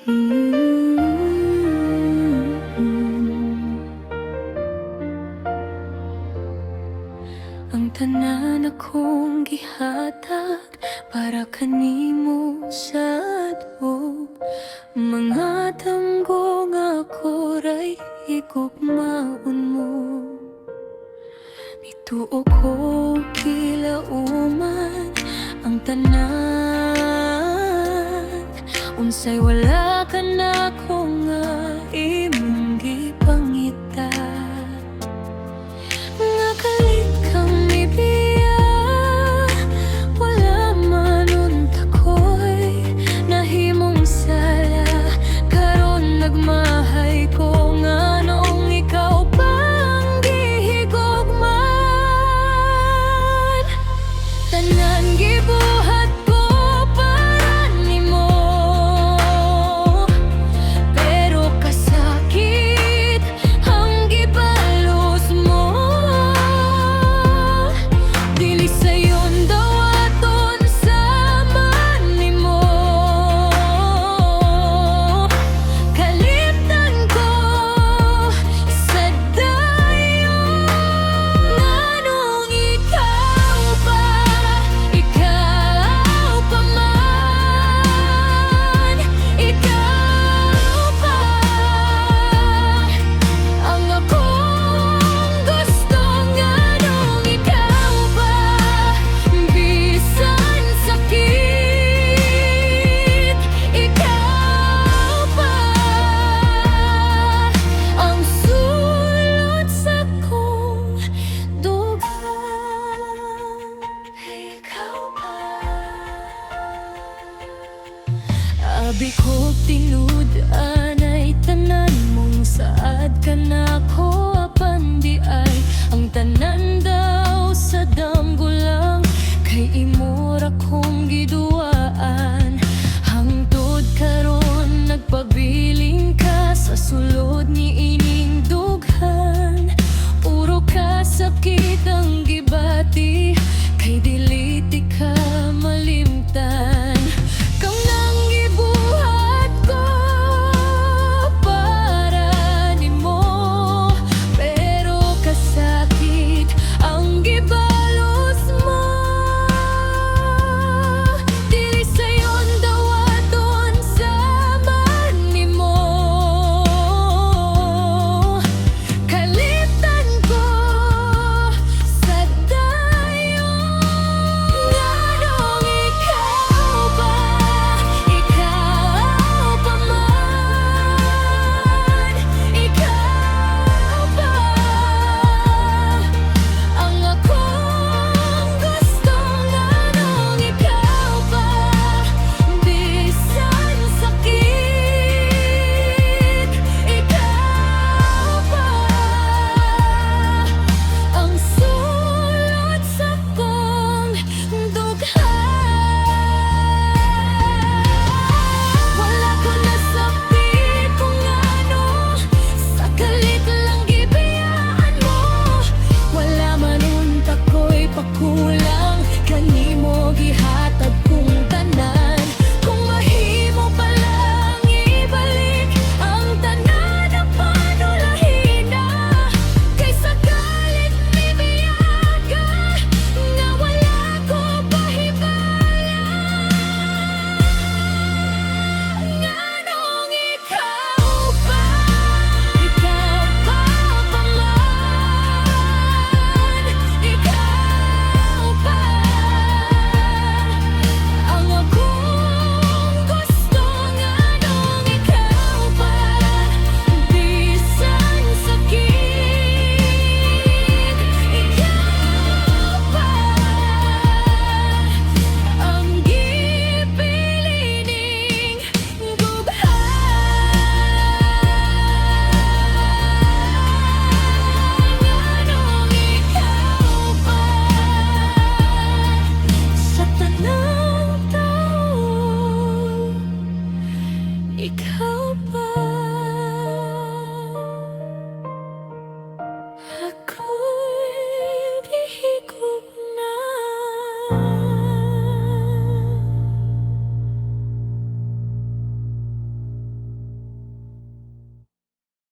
Ang tanan akong gihatag para kanimo sa adto. Mga tanggo nga ako ray higugmaon mo. Bituo ko kilauman ang tanan. Unsay wala ka na ko nga imong gipangita. Nga kalit kang mibiya, wala man unta ko'y nahimong sala. Karon nagmahay ko nga noong ikaw pa ang gihigugman. Tanan gibuhat ko para nimo, pero kasakit ang gibalos mo. Dili sayon dawaton sa man nimo. Kalimtan ko sa dayon nganong ikaw pa man. Ikaw pa ang akong gusto, nganong ikaw pa bisan sakit. Ikaw pa ang sulod sa kong dugang. Ikaw pa. Abi ko tinud anay tanan mong saad ka na ko apan di ay ang tanan daw sa damgo lang kay imo ra kong giduaan. Hangtod karon nagpabiling ka sa sulod ni ining dughan. Puro ka sakit ang